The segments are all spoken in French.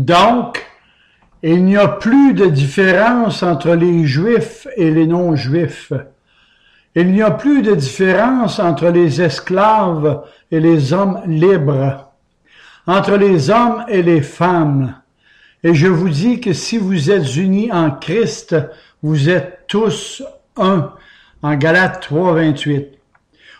Donc, il n'y a plus de différence entre les Juifs et les non-Juifs. Il n'y a plus de différence entre les esclaves et les hommes libres, entre les hommes et les femmes. Et je vous dis que si vous êtes unis en Christ, vous êtes tous un, en Galates 3, 28.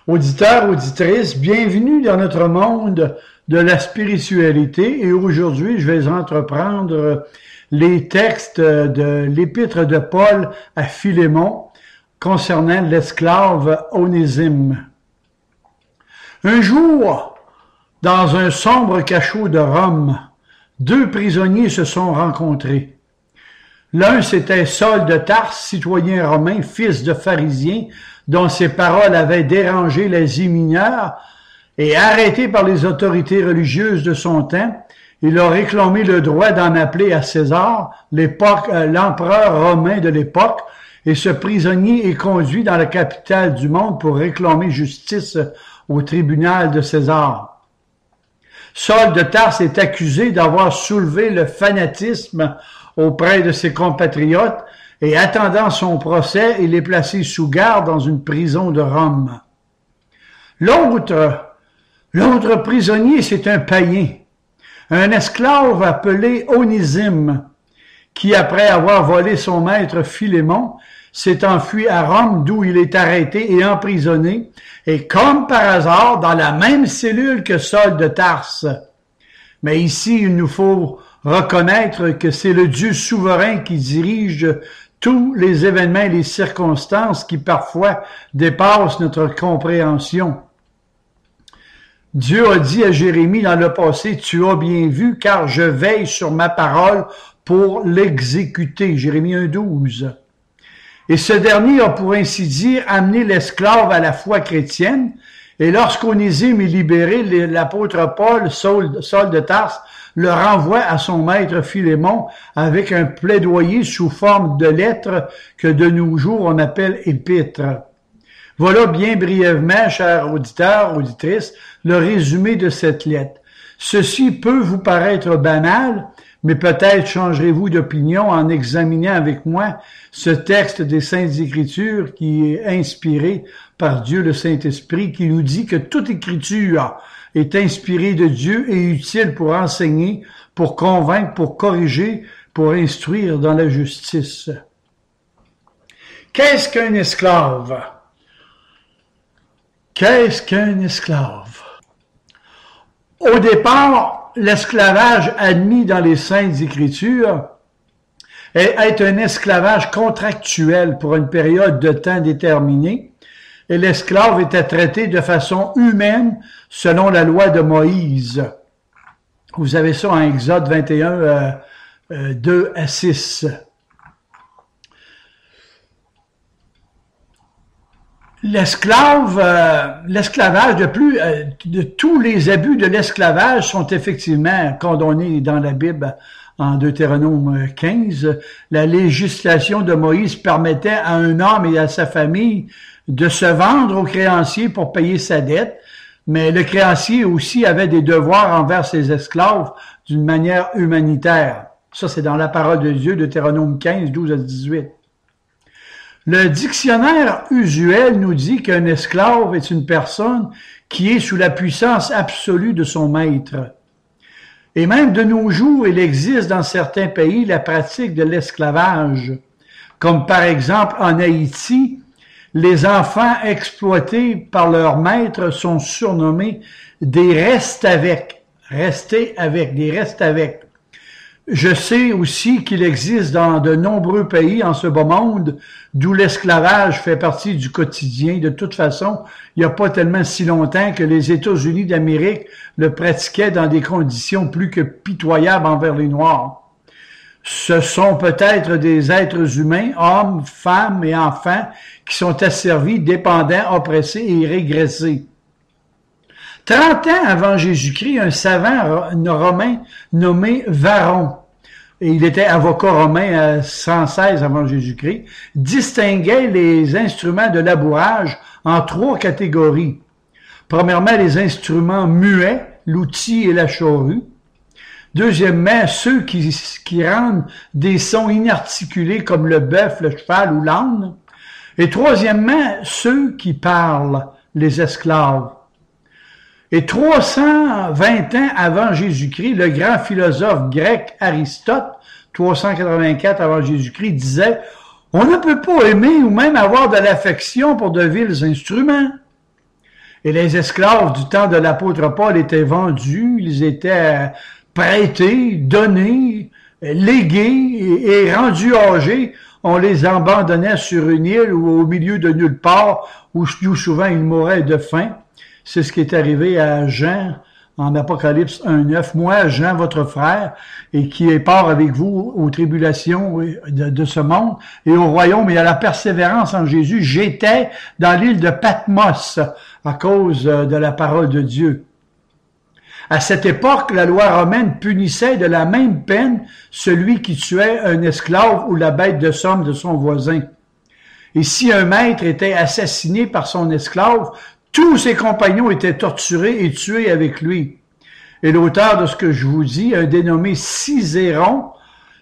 Auditeurs, auditrices, bienvenue dans notre monde de la spiritualité. Et aujourd'hui, je vais entreprendre les textes de l'épître de Paul à Philémon concernant l'esclave Onésime. Un jour, dans un sombre cachot de Rome, deux prisonniers se sont rencontrés. L'un, c'était Saul de Tarse, citoyen romain, fils de pharisien, dont ses paroles avaient dérangé l'Asie mineure, et arrêté par les autorités religieuses de son temps, il a réclamé le droit d'en appeler à César, l'empereur romain de l'époque, et ce prisonnier est conduit dans la capitale du monde pour réclamer justice au tribunal de César. Saul de Tarse est accusé d'avoir soulevé le fanatisme auprès de ses compatriotes et attendant son procès, il est placé sous garde dans une prison de Rome. L'autre prisonnier, c'est un païen, un esclave appelé Onésime, qui, après avoir volé son maître Philémon, s'est enfui à Rome, d'où il est arrêté et emprisonné, et comme par hasard, dans la même cellule que Saul de Tarse. Mais ici, il nous faut reconnaître que c'est le Dieu souverain qui dirige tous les événements et les circonstances qui parfois dépassent notre compréhension. Dieu a dit à Jérémie dans le passé, « Tu as bien vu, car je veille sur ma parole pour l'exécuter. » Jérémie 1,12. Et ce dernier a, pour ainsi dire, amené l'esclave à la foi chrétienne. Et lorsqu'Onésime est libéré, l'apôtre Paul, Saul de Tarse, le renvoie à son maître Philémon avec un plaidoyer sous forme de lettre que de nos jours on appelle épître. Voilà bien brièvement, chers auditeurs, auditrices, le résumé de cette lettre. Ceci peut vous paraître banal, mais peut-être changerez-vous d'opinion en examinant avec moi ce texte des Saintes Écritures qui est inspiré par Dieu le Saint-Esprit, qui nous dit que toute écriture est inspirée de Dieu et utile pour enseigner, pour convaincre, pour corriger, pour instruire dans la justice. Qu'est-ce qu'un esclave? Qu'est-ce qu'un esclave? Au départ, l'esclavage admis dans les Saintes Écritures est un esclavage contractuel pour une période de temps déterminée, et l'esclave était traité de façon humaine selon la loi de Moïse. Vous avez ça en Exode 21, 2 à 6. L'esclavage, de tous les abus de l'esclavage sont effectivement condamnés dans la Bible en Deutéronome 15. La législation de Moïse permettait à un homme et à sa famille de se vendre au créancier pour payer sa dette, mais le créancier aussi avait des devoirs envers ses esclaves d'une manière humanitaire. Ça, c'est dans la parole de Dieu, Deutéronome 15, 12 à 18. Le dictionnaire usuel nous dit qu'un esclave est une personne qui est sous la puissance absolue de son maître. Et même de nos jours, il existe dans certains pays la pratique de l'esclavage, comme par exemple en Haïti, les enfants exploités par leur maître sont surnommés des reste-avec. Rester avec, des reste-avec. Je sais aussi qu'il existe dans de nombreux pays en ce beau monde d'où l'esclavage fait partie du quotidien. De toute façon, il n'y a pas tellement si longtemps que les États-Unis d'Amérique le pratiquaient dans des conditions plus que pitoyables envers les Noirs. Ce sont peut-être des êtres humains, hommes, femmes et enfants, qui sont asservis, dépendants, oppressés et régressés. 30 ans avant Jésus-Christ, un savant romain nommé Varron, et il était avocat romain à 116 avant Jésus-Christ, distinguait les instruments de labourage en 3 catégories. Premièrement, les instruments muets, l'outil et la charrue. Deuxièmement, ceux qui rendent des sons inarticulés comme le bœuf, le cheval ou l'âne. Et troisièmement, ceux qui parlent, les esclaves. Et 320 ans avant Jésus-Christ, le grand philosophe grec Aristote, 384 avant Jésus-Christ, disait « On ne peut pas aimer ou même avoir de l'affection pour de vils instruments. » Et les esclaves du temps de l'apôtre Paul étaient vendus, ils étaient prêtés, donnés, légués et rendus âgés. On les abandonnait sur une île ou au milieu de nulle part, où souvent ils mouraient de faim. C'est ce qui est arrivé à Jean en Apocalypse 1.9. Moi, Jean, votre frère, et qui est part avec vous aux tribulations de ce monde et au royaume et à la persévérance en Jésus, j'étais dans l'île de Patmos à cause de la parole de Dieu. À cette époque, la loi romaine punissait de la même peine celui qui tuait un esclave ou la bête de somme de son voisin. Et si un maître était assassiné par son esclave, tous ses compagnons étaient torturés et tués avec lui. Et l'auteur de ce que je vous dis, un dénommé Cicéron,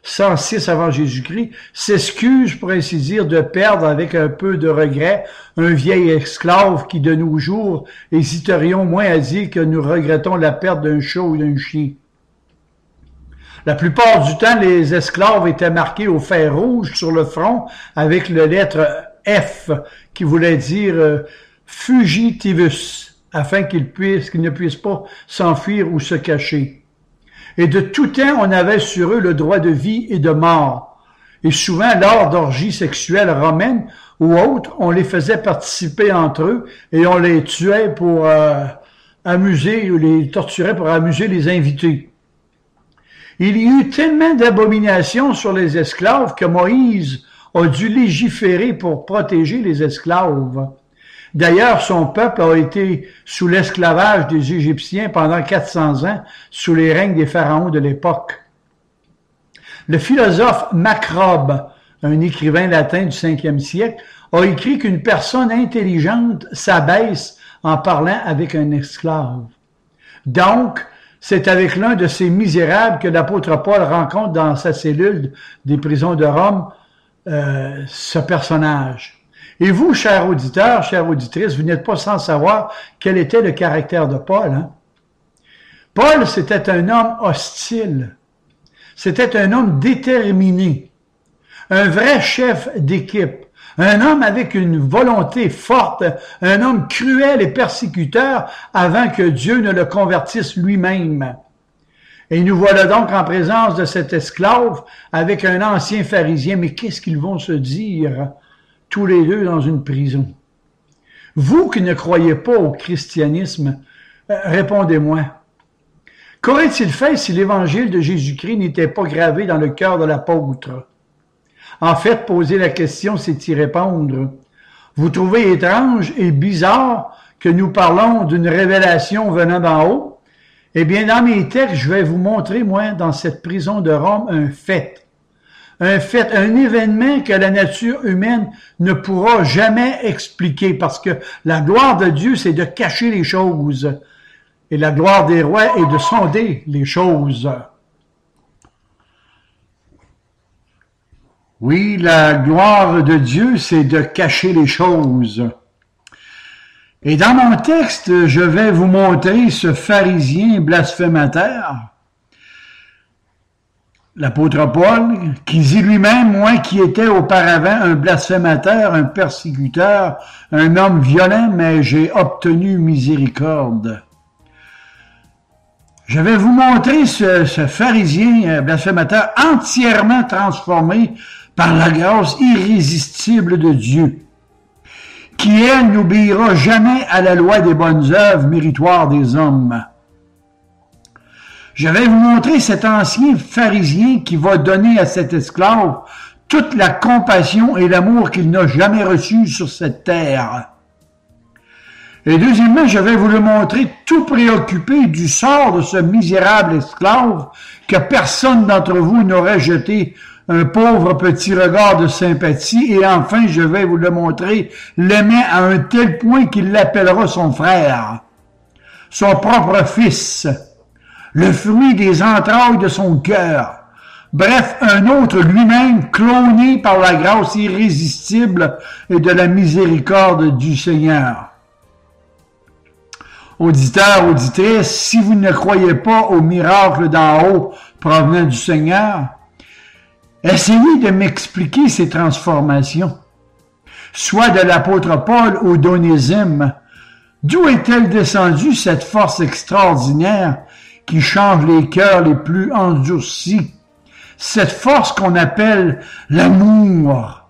106 avant Jésus-Christ, s'excuse pour ainsi dire de perdre avec un peu de regret un vieil esclave qui de nos jours hésiterions moins à dire que nous regrettons la perte d'un chat ou d'un chien. La plupart du temps, les esclaves étaient marqués au fer rouge sur le front avec la lettre F qui voulait dire fugitivus, afin qu'ils ne puissent pas s'enfuir ou se cacher. Et de tout temps, on avait sur eux le droit de vie et de mort. Et souvent, lors d'orgies sexuelles romaines ou autres, on les faisait participer entre eux et on les tuait pour amuser, ou les torturait pour amuser les invités. Il y eut tellement d'abominations sur les esclaves que Moïse a dû légiférer pour protéger les esclaves. D'ailleurs, son peuple a été sous l'esclavage des Égyptiens pendant 400 ans, sous les règnes des pharaons de l'époque. Le philosophe Macrobe, un écrivain latin du 5e siècle, a écrit qu'une personne intelligente s'abaisse en parlant avec un esclave. Donc, c'est avec l'un de ces misérables que l'apôtre Paul rencontre dans sa cellule des prisons de Rome ce personnage. Et vous, chers auditeurs, chères auditrices, vous n'êtes pas sans savoir quel était le caractère de Paul. Hein? Paul, c'était un homme hostile. C'était un homme déterminé. Un vrai chef d'équipe. Un homme avec une volonté forte. Un homme cruel et persécuteur avant que Dieu ne le convertisse lui-même. Et nous voilà donc en présence de cet esclave avec un ancien pharisien. Mais qu'est-ce qu'ils vont se dire tous les deux dans une prison? Vous qui ne croyez pas au christianisme, répondez-moi. Qu'aurait-il fait si l'évangile de Jésus-Christ n'était pas gravé dans le cœur de l'apôtre? En fait, poser la question, c'est y répondre. Vous trouvez étrange et bizarre que nous parlons d'une révélation venant d'en haut? Eh bien, dans mes textes, je vais vous montrer, moi, dans cette prison de Rome, un fait, un événement que la nature humaine ne pourra jamais expliquer, parce que la gloire de Dieu, c'est de cacher les choses, et la gloire des rois est de sonder les choses. Oui, la gloire de Dieu, c'est de cacher les choses. Et dans mon texte, je vais vous montrer ce pharisien blasphémateur, l'apôtre Paul, qui dit lui-même, moi qui étais auparavant un blasphémateur, un persécuteur, un homme violent, mais j'ai obtenu miséricorde. Je vais vous montrer ce pharisien blasphémateur entièrement transformé par la grâce irrésistible de Dieu, qui, elle, n'obéira jamais à la loi des bonnes œuvres méritoires des hommes. Je vais vous montrer cet ancien pharisien qui va donner à cet esclave toute la compassion et l'amour qu'il n'a jamais reçu sur cette terre. Et deuxièmement, je vais vous le montrer tout préoccupé du sort de ce misérable esclave que personne d'entre vous n'aurait jeté un pauvre petit regard de sympathie. Et enfin, je vais vous le montrer l'aimant à un tel point qu'il l'appellera son frère, son propre fils, le fruit des entrailles de son cœur. Bref, un autre lui-même cloné par la grâce irrésistible et de la miséricorde du Seigneur. Auditeurs, auditrices, si vous ne croyez pas aux miracles d'en haut provenant du Seigneur, essayez de m'expliquer ces transformations. Soit de l'apôtre Paul ou d'Onésime, d'où est-elle descendue cette force extraordinaire qui change les cœurs les plus endurcis? Cette force qu'on appelle l'amour.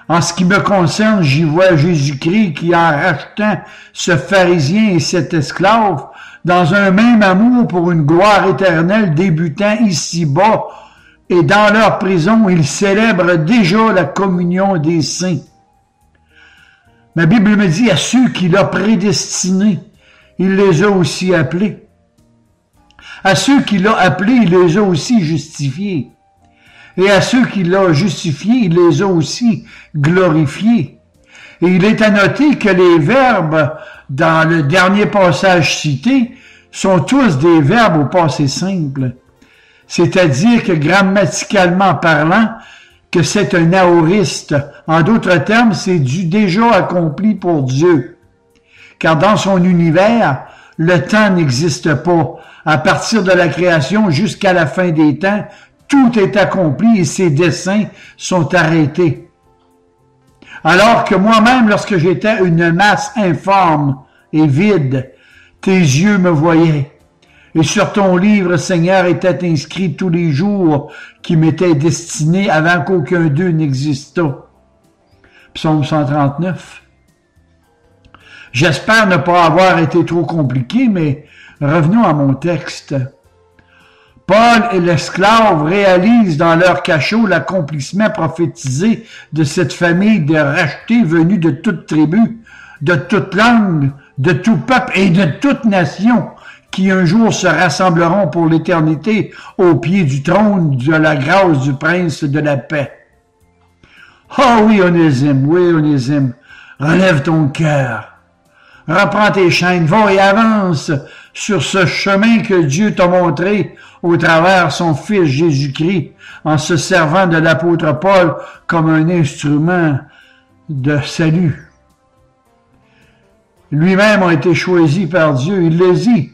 En ce qui me concerne, j'y vois Jésus-Christ qui, en rachetant ce pharisien et cet esclave, dans un même amour pour une gloire éternelle débutant ici-bas, et dans leur prison, ils célèbrent déjà la communion des saints. Ma Bible me dit, à ceux qu'il a prédestinés, il les a aussi appelés. À ceux qu'il a appelés, il les a aussi justifiés. Et à ceux qu'il a justifiés, il les a aussi glorifiés. Et il est à noter que les verbes dans le dernier passage cité sont tous des verbes au passé simple. C'est-à-dire que grammaticalement parlant, que c'est un aoriste. En d'autres termes, c'est du déjà accompli pour Dieu. Car dans son univers, le temps n'existe pas. À partir de la création jusqu'à la fin des temps, tout est accompli et ses desseins sont arrêtés. Alors que moi-même, lorsque j'étais une masse informe et vide, tes yeux me voyaient. Et sur ton livre, Seigneur, étaient inscrits tous les jours qui m'étaient destinés avant qu'aucun d'eux n'existât. Psaume 139. J'espère ne pas avoir été trop compliqué, mais revenons à mon texte. Paul et l'esclave réalisent dans leur cachot l'accomplissement prophétisé de cette famille de rachetés venus de toute tribu, de toute langue, de tout peuple et de toute nation, qui un jour se rassembleront pour l'éternité au pied du trône de la grâce du prince de la paix. Oh oui, Onésime, relève ton cœur. Reprends tes chaînes, va et avance sur ce chemin que Dieu t'a montré au travers son Fils Jésus-Christ, en se servant de l'apôtre Paul comme un instrument de salut. Lui-même a été choisi par Dieu, il le dit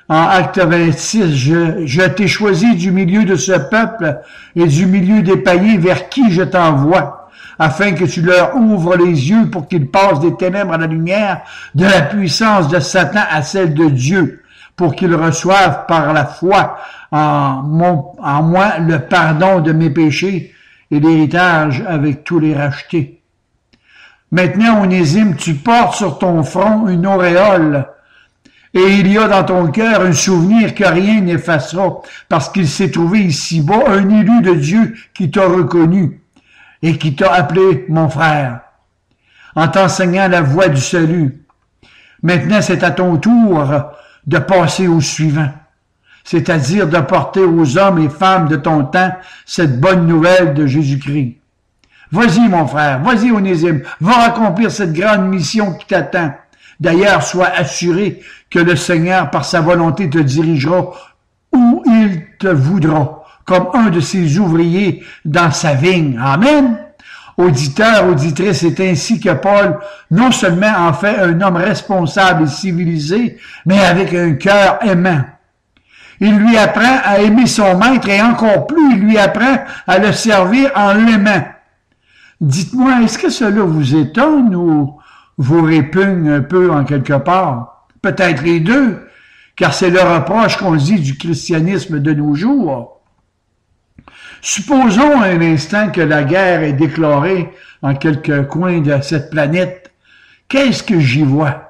en Acte 26, je t'ai choisi du milieu de ce peuple et du milieu des païens vers qui je t'envoie, afin que tu leur ouvres les yeux pour qu'ils passent des ténèbres à la lumière, de la puissance de Satan à celle de Dieu, pour qu'ils reçoivent par la foi en moi le pardon de mes péchés et l'héritage avec tous les rachetés. Maintenant, Onésime, tu portes sur ton front une auréole, et il y a dans ton cœur un souvenir que rien n'effacera, parce qu'il s'est trouvé ici-bas un élu de Dieu qui t'a reconnu et qui t'a appelé mon frère, en t'enseignant la voie du salut. Maintenant, c'est à ton tour de passer au suivant, c'est-à-dire de porter aux hommes et femmes de ton temps cette bonne nouvelle de Jésus-Christ. Vas-y, mon frère, vas-y, Onésime, va accomplir cette grande mission qui t'attend. D'ailleurs, sois assuré que le Seigneur, par sa volonté, te dirigera où il te voudra, comme un de ses ouvriers dans sa vigne. Amen. Auditeurs, auditrices, c'est ainsi que Paul non seulement en fait un homme responsable et civilisé, mais avec un cœur aimant. Il lui apprend à aimer son maître et encore plus, il lui apprend à le servir en l'aimant. Dites-moi, est-ce que cela vous étonne ou vous répugne un peu en quelque part? Peut-être les deux, car c'est le reproche qu'on dit du christianisme de nos jours. Supposons un instant que la guerre est déclarée en quelques coins de cette planète. Qu'est-ce que j'y vois?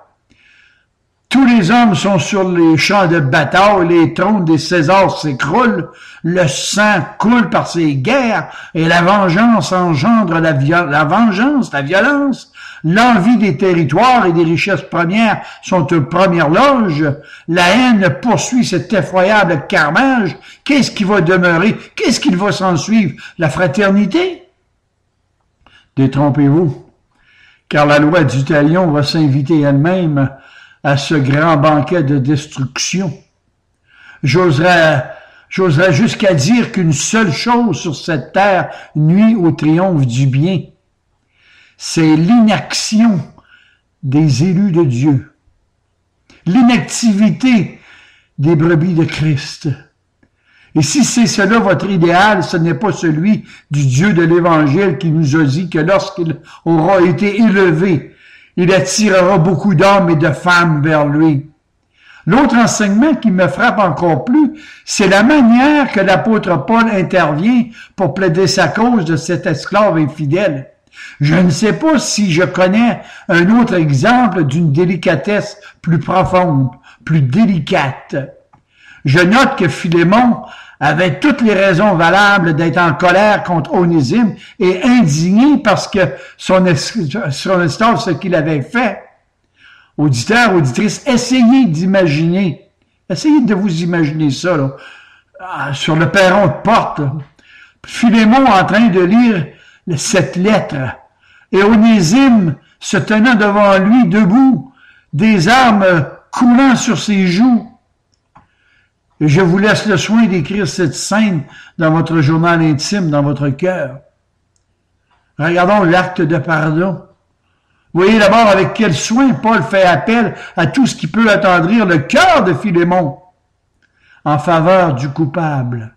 Tous les hommes sont sur les champs de bataille, les trônes des Césars s'écroulent, le sang coule par ces guerres, et la vengeance engendre la violence, l'envie des territoires et des richesses premières sont aux premières loges, la haine poursuit cet effroyable carnage. Qu'est-ce qui va demeurer? Qu'est-ce qu'il va s'en suivre? La fraternité? Détrompez-vous, car la loi du talion va s'inviter elle-même à ce grand banquet de destruction. J'oserais jusqu'à dire qu'une seule chose sur cette terre nuit au triomphe du bien. C'est l'inaction des élus de Dieu. L'inactivité des brebis de Christ. Et si c'est cela votre idéal, ce n'est pas celui du Dieu de l'Évangile qui nous a dit que lorsqu'il aura été élevé, il attirera beaucoup d'hommes et de femmes vers lui. L'autre enseignement qui me frappe encore plus, c'est la manière que l'apôtre Paul intervient pour plaider sa cause de cet esclave infidèle. Je ne sais pas si je connais un autre exemple d'une délicatesse plus profonde, plus délicate. Je note que Philémon avait toutes les raisons valables d'être en colère contre Onésime et indigné parce que son esclave, ce qu'il avait fait. Auditeurs, auditrices, essayez de vous imaginer ça, là, sur le perron de porte, là. Philémon en train de lire cette lettre, et Onésime se tenant devant lui debout, des larmes coulant sur ses joues. Et je vous laisse le soin d'écrire cette scène dans votre journal intime, dans votre cœur. Regardons l'acte de pardon. Voyez d'abord avec quel soin Paul fait appel à tout ce qui peut attendrir le cœur de Philémon en faveur du coupable.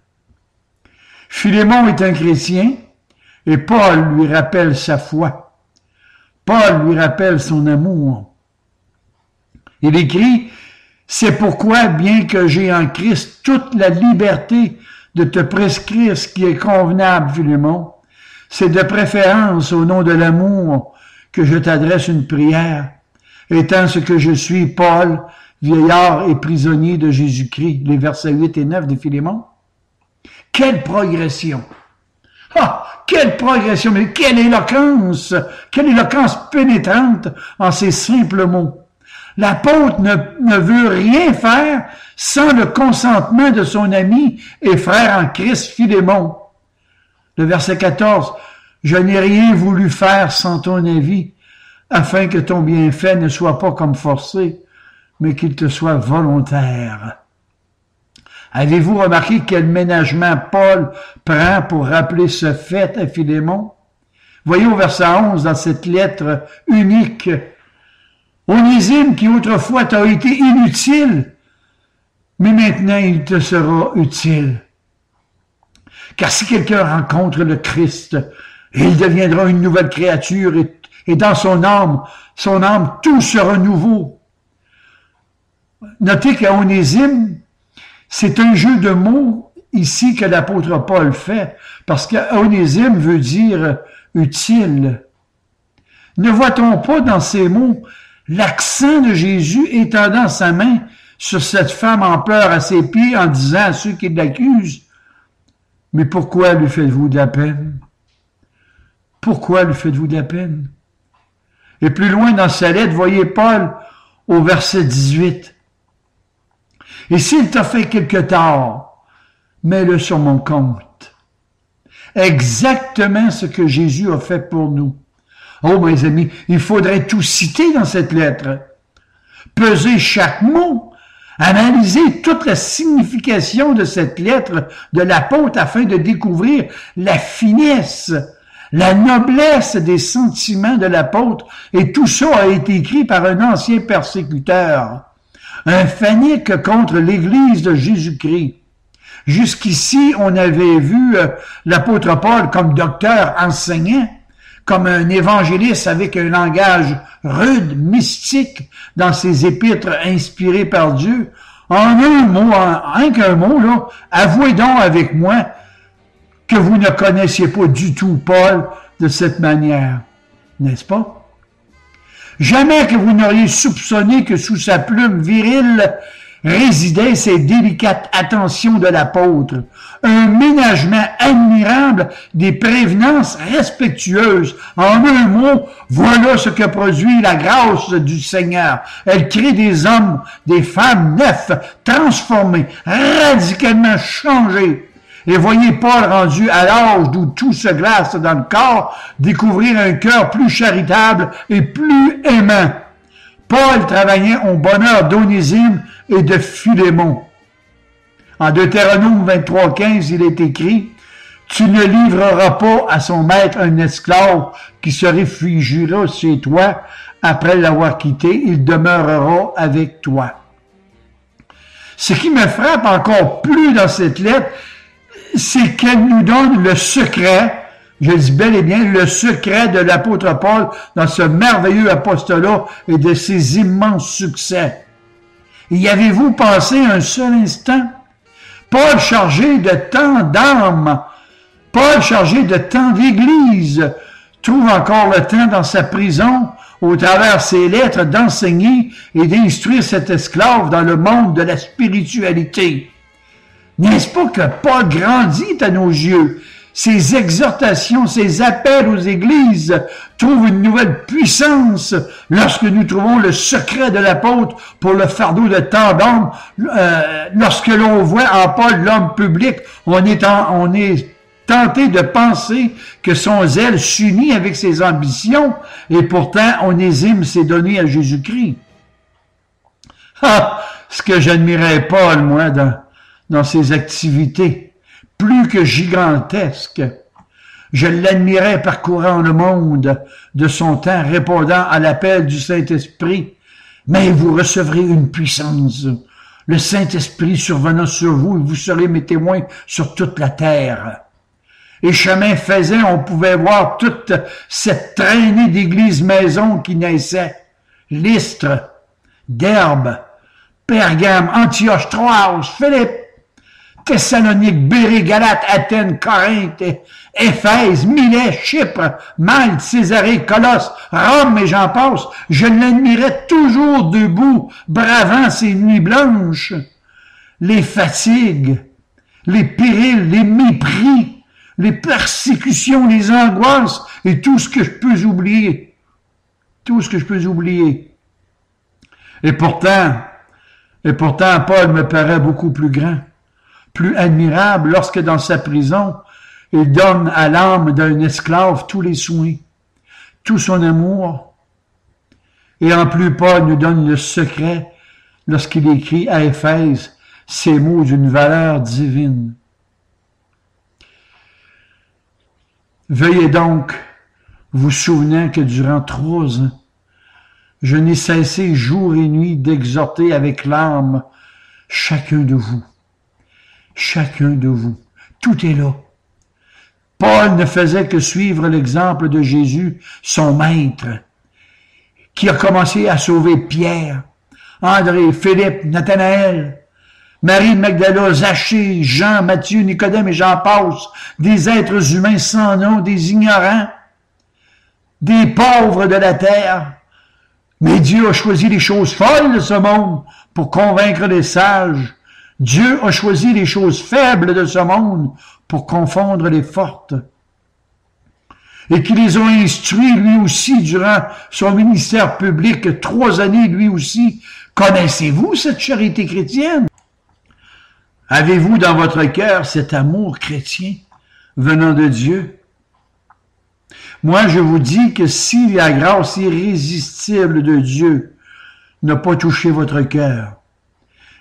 Philémon est un chrétien et Paul lui rappelle sa foi. Paul lui rappelle son amour. Il écrit « C'est pourquoi, bien que j'ai en Christ toute la liberté de te prescrire ce qui est convenable, Philémon, c'est de préférence au nom de l'amour que je t'adresse une prière, étant ce que je suis, Paul, vieillard et prisonnier de Jésus-Christ. » Les versets 8 et 9 de Philémon. Quelle progression! Ah! Quelle progression! Mais quelle éloquence pénétrante en ces simples mots! L'apôtre ne veut rien faire sans le consentement de son ami et frère en Christ Philémon. Le verset 14. Je n'ai rien voulu faire sans ton avis, afin que ton bienfait ne soit pas comme forcé, mais qu'il te soit volontaire. Avez-vous remarqué quel ménagement Paul prend pour rappeler ce fait à Philémon? Voyez au verset 11, dans cette lettre unique, Onésime qui autrefois t'a été inutile, mais maintenant il te sera utile. Car si quelqu'un rencontre le Christ, il deviendra une nouvelle créature et dans son âme, tout sera nouveau. Notez qu'à Onésime, c'est un jeu de mots ici que l'apôtre Paul fait, parce qu'Onésime veut dire utile. Ne voit-on pas dans ces mots l'accent de Jésus étendant sa main sur cette femme en pleurs à ses pieds en disant à ceux qui l'accusent, « Mais pourquoi lui faites-vous de la peine? Pourquoi lui faites-vous de la peine? » Et plus loin dans sa lettre, voyez Paul au verset 18. « Et s'il t'a fait quelque tort, mets-le sur mon compte. » Exactement ce que Jésus a fait pour nous. Oh, mes amis, il faudrait tout citer dans cette lettre. Peser chaque mot, analyser toute la signification de cette lettre de l'apôtre afin de découvrir la finesse, la noblesse des sentiments de l'apôtre. Et tout ça a été écrit par un ancien persécuteur, un fanatique contre l'Église de Jésus-Christ. Jusqu'ici, on avait vu l'apôtre Paul comme docteur enseignant, comme un évangéliste avec un langage rude, mystique, dans ses épîtres inspirés par Dieu. En un mot, rien qu'un mot, là, avouez donc avec moi que vous ne connaissiez pas du tout Paul de cette manière, n'est-ce pas? Jamais que vous n'auriez soupçonné que sous sa plume virile résidaient ces délicates attentions de l'apôtre, un ménagement admirable des prévenances respectueuses. En un mot, voilà ce que produit la grâce du Seigneur. Elle crée des hommes, des femmes neufs, transformés, radicalement changés. Et voyez Paul rendu à l'âge d'où tout se glace dans le corps, découvrir un cœur plus charitable et plus aimant. Paul travaillait au bonheur d'Onésime et de Philémon. En Deutéronome 23:15, il est écrit « Tu ne livreras pas à son maître un esclave qui se réfugiera chez toi après l'avoir quitté, il demeurera avec toi. » Ce qui me frappe encore plus dans cette lettre, c'est qu'elle nous donne le secret, je dis bel et bien le secret de l'apôtre Paul dans ce merveilleux apostolat et de ses immenses succès. Y avez-vous pensé un seul instant? Paul chargé de tant d'âmes, Paul chargé de tant d'églises, trouve encore le temps dans sa prison, au travers ses lettres, d'enseigner et d'instruire cet esclave dans le monde de la spiritualité. N'est-ce pas que Paul grandit à nos yeux? Ses exhortations, ses appels aux églises trouvent une nouvelle puissance lorsque nous trouvons le secret de l'apôtre pour le fardeau de tant d'hommes. Lorsque l'on voit en Paul l'homme public, on est tenté de penser que son zèle s'unit avec ses ambitions et pourtant on hésime ses données à Jésus-Christ. Ah, ce que j'admirais Paul, moi, dans ses activités, plus que gigantesques. Je l'admirais parcourant le monde de son temps, répondant à l'appel du Saint-Esprit. Mais vous recevrez une puissance. Le Saint-Esprit survenant sur vous, et vous serez mes témoins sur toute la terre. Et chemin faisant, on pouvait voir toute cette traînée d'églises-maisons qui naissaient. Lystre, Derbe, Pergame, Antioche, Troas, Philippe, Thessalonique, Bérée, Galate, Athènes, Corinthe, Éphèse, Milet, Chypre, Malte, Césarée, Colosse, Rome et j'en passe. Je l'admirais toujours debout, bravant ces nuits blanches. Les fatigues, les périls, les mépris, les persécutions, les angoisses et tout ce que je peux oublier. Tout ce que je peux oublier. Et pourtant, Paul me paraît beaucoup plus grand, plus admirable lorsque dans sa prison, il donne à l'âme d'un esclave tous les soins, tout son amour. Et en plus, Paul nous donne le secret lorsqu'il écrit à Éphèse ces mots d'une valeur divine. Veuillez donc vous souvenir que durant 3 ans, je n'ai cessé jour et nuit d'exhorter avec larmes chacun de vous. Chacun de vous. Tout est là. Paul ne faisait que suivre l'exemple de Jésus, son maître, qui a commencé à sauver Pierre, André, Philippe, Nathanaël, Marie de Magdala, Zachée, Jean, Matthieu, Nicodème et j'en passe, des êtres humains sans nom, des ignorants, des pauvres de la terre. Mais Dieu a choisi les choses folles de ce monde pour convaincre les sages. Dieu a choisi les choses faibles de ce monde pour confondre les fortes. Et qui les a instruits lui aussi durant son ministère public, 3 années lui aussi. Connaissez-vous cette charité chrétienne? Avez-vous dans votre cœur cet amour chrétien venant de Dieu? Moi, je vous dis que si la grâce irrésistible de Dieu n'a pas touché votre cœur,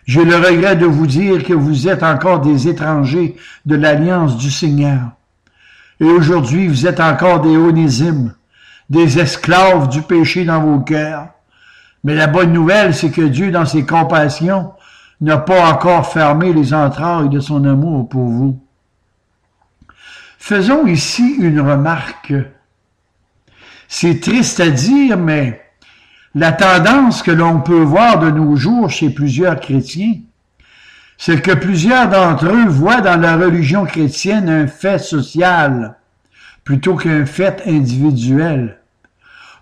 j'ai le regret de vous dire que vous êtes encore des étrangers de l'alliance du Seigneur. Et aujourd'hui, vous êtes encore des onésimes, des esclaves du péché dans vos cœurs. Mais la bonne nouvelle, c'est que Dieu, dans ses compassions, n'a pas encore fermé les entrailles de son amour pour vous. Faisons ici une remarque. C'est triste à dire, mais la tendance que l'on peut voir de nos jours chez plusieurs chrétiens, c'est que plusieurs d'entre eux voient dans la religion chrétienne un fait social plutôt qu'un fait individuel.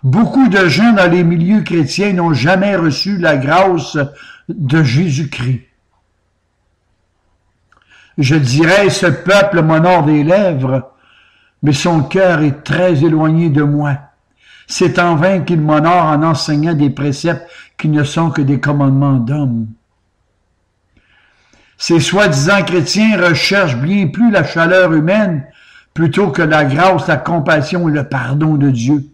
Beaucoup de gens dans les milieux chrétiens n'ont jamais reçu la grâce de Jésus-Christ. Je dirais, ce peuple m'honore des lèvres, mais son cœur est très éloigné de moi. C'est en vain qu'il m'honore en enseignant des préceptes qui ne sont que des commandements d'hommes. Ces soi-disant chrétiens recherchent bien plus la chaleur humaine plutôt que la grâce, la compassion et le pardon de Dieu.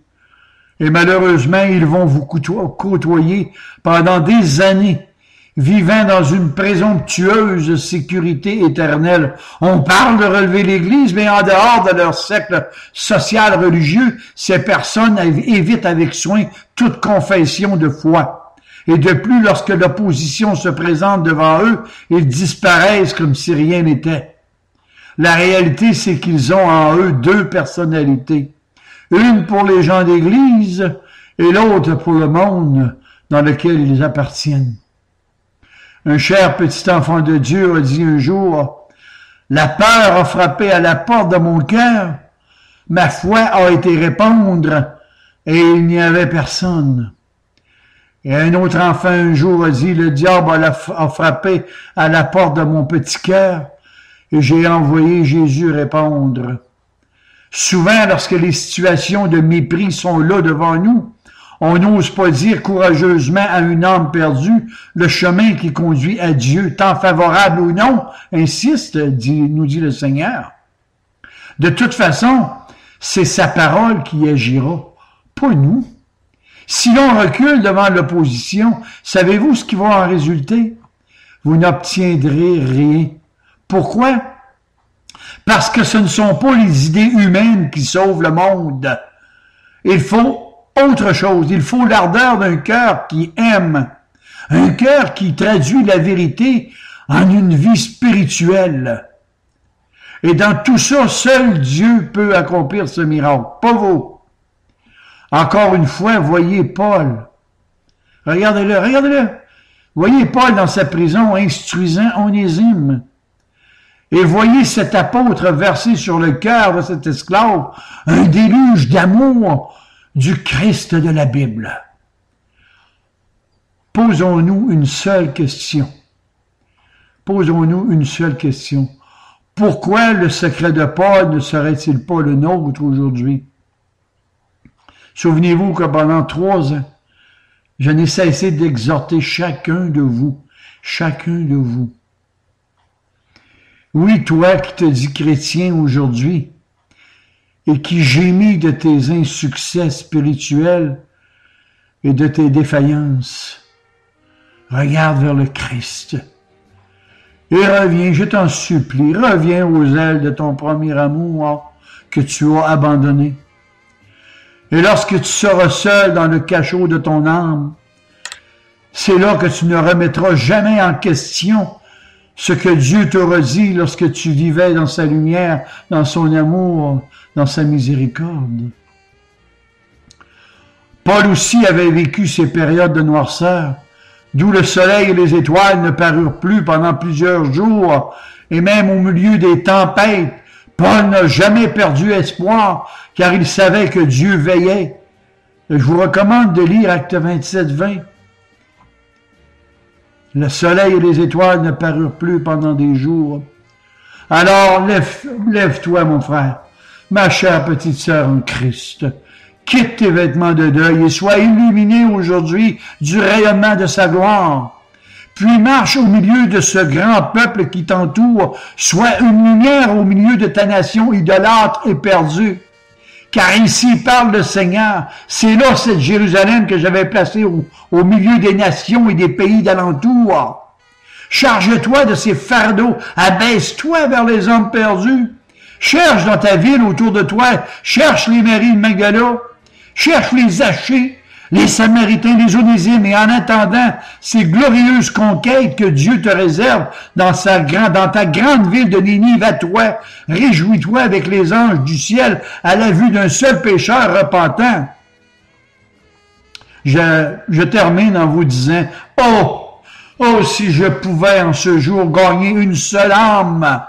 Et malheureusement, ils vont vous côtoyer pendant des années. vivant dans une présomptueuse sécurité éternelle. On parle de relever l'Église, mais en dehors de leur cercle social religieux, ces personnes évitent avec soin toute confession de foi. Et de plus, lorsque l'opposition se présente devant eux, ils disparaissent comme si rien n'était. La réalité, c'est qu'ils ont en eux deux personnalités. Une pour les gens d'Église et l'autre pour le monde dans lequel ils appartiennent. Un cher petit enfant de Dieu a dit un jour, « La peur a frappé à la porte de mon cœur, ma foi a été répondre, et il n'y avait personne. » Et un autre enfant un jour a dit, « Le diable a frappé à la porte de mon petit cœur, et j'ai envoyé Jésus répondre. » Souvent, lorsque les situations de mépris sont là devant nous, on n'ose pas dire courageusement à une âme perdue le chemin qui conduit à Dieu, tant favorable ou non, insiste, nous dit le Seigneur. De toute façon, c'est sa parole qui agira, pas nous. Si l'on recule devant l'opposition, savez-vous ce qui va en résulter? Vous n'obtiendrez rien. Pourquoi? Parce que ce ne sont pas les idées humaines qui sauvent le monde. Il faut autre chose. Il faut l'ardeur d'un cœur qui aime. Un cœur qui traduit la vérité en une vie spirituelle. Et dans tout ça, seul Dieu peut accomplir ce miracle, pas vous. Encore une fois, voyez Paul. Regardez-le, regardez-le. Voyez Paul dans sa prison instruisant Onésime. Et voyez cet apôtre verser sur le cœur de cet esclave un déluge d'amour du Christ de la Bible. Posons-nous une seule question. Posons-nous une seule question. Pourquoi le secret de Paul ne serait-il pas le nôtre aujourd'hui? Souvenez-vous que pendant 3 ans, je n'ai cessé d'exhorter chacun de vous. Oui, toi qui te dis chrétien aujourd'hui et qui gémis de tes insuccès spirituels et de tes défaillances, regarde vers le Christ et reviens, je t'en supplie, reviens aux ailes de ton premier amour que tu as abandonné. Et lorsque tu seras seul dans le cachot de ton âme, c'est là que tu ne remettras jamais en question ce que Dieu t'aura dit lorsque tu vivais dans sa lumière, dans son amour, dans sa miséricorde. Paul aussi avait vécu ces périodes de noirceur, d'où le soleil et les étoiles ne parurent plus pendant plusieurs jours, et même au milieu des tempêtes, Paul n'a jamais perdu espoir, car il savait que Dieu veillait. Et je vous recommande de lire Actes 27, 20. Le soleil et les étoiles ne parurent plus pendant des jours. Alors, lève-toi, mon frère, ma chère petite sœur en Christ. Quitte tes vêtements de deuil et sois illuminé aujourd'hui du rayonnement de sa gloire. Puis marche au milieu de ce grand peuple qui t'entoure. Sois une lumière au milieu de ta nation idolâtre et perdue. Car ici parle le Seigneur. C'est là cette Jérusalem que j'avais placée au milieu des nations et des pays d'alentour. Charge-toi de ces fardeaux. Abaisse-toi vers les hommes perdus. Cherche dans ta ville autour de toi. Cherche les Marie de Magdala. Cherche les Zachée, les Samaritains, les Onésimes. Et en attendant ces glorieuses conquêtes que Dieu te réserve dans ta grande ville de Ninive à toi, réjouis-toi avec les anges du ciel à la vue d'un seul pécheur repentant. Je termine en vous disant, oh, si je pouvais en ce jour gagner une seule âme,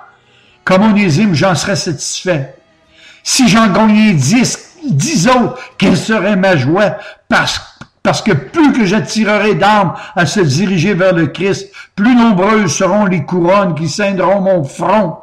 comme Onésime, j'en serais satisfait. Si j'en gagnais 10 autres, quelle serait ma joie, parce que plus que j'attirerai d'âmes à se diriger vers le Christ, plus nombreuses seront les couronnes qui ceindront mon front.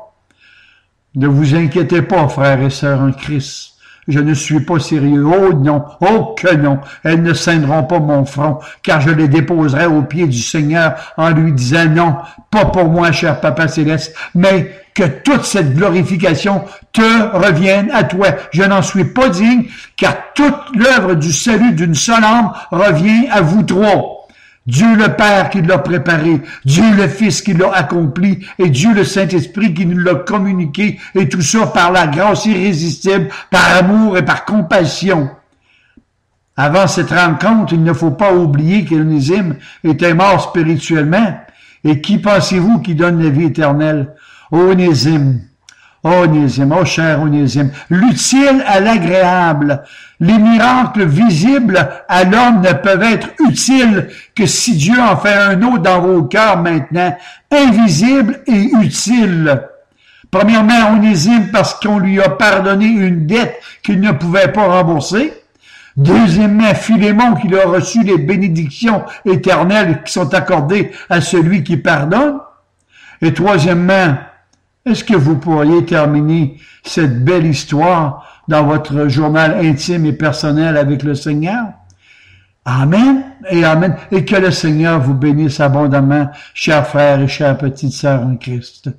Ne vous inquiétez pas, frères et sœurs en Christ. Je ne suis pas sérieux. Oh non, oh que non, elles ne ceindront pas mon front, car je les déposerai aux pieds du Seigneur en lui disant non, pas pour moi, cher Papa Céleste, mais que toute cette glorification te revienne à toi. Je n'en suis pas digne, car toute l'œuvre du salut d'une seule âme revient à vous trois. Dieu le Père qui l'a préparé, Dieu le Fils qui l'a accompli et Dieu le Saint-Esprit qui nous l'a communiqué et tout ça par la grâce irrésistible, par amour et par compassion. Avant cette rencontre, il ne faut pas oublier qu'Onésime était mort spirituellement. Et qui pensez-vous qui donne la vie éternelle? Onésime. Onésime, oh cher Onésime, l'utile à l'agréable. Les miracles visibles à l'homme ne peuvent être utiles que si Dieu en fait un autre dans vos cœurs maintenant, invisible et utile. Premièrement, Onésime parce qu'on lui a pardonné une dette qu'il ne pouvait pas rembourser. Deuxièmement, Philémon qui a reçu les bénédictions éternelles qui sont accordées à celui qui pardonne. Et troisièmement, est-ce que vous pourriez terminer cette belle histoire dans votre journal intime et personnel avec le Seigneur? Amen et amen. Et que le Seigneur vous bénisse abondamment, chers frères et chères petites sœurs en Christ.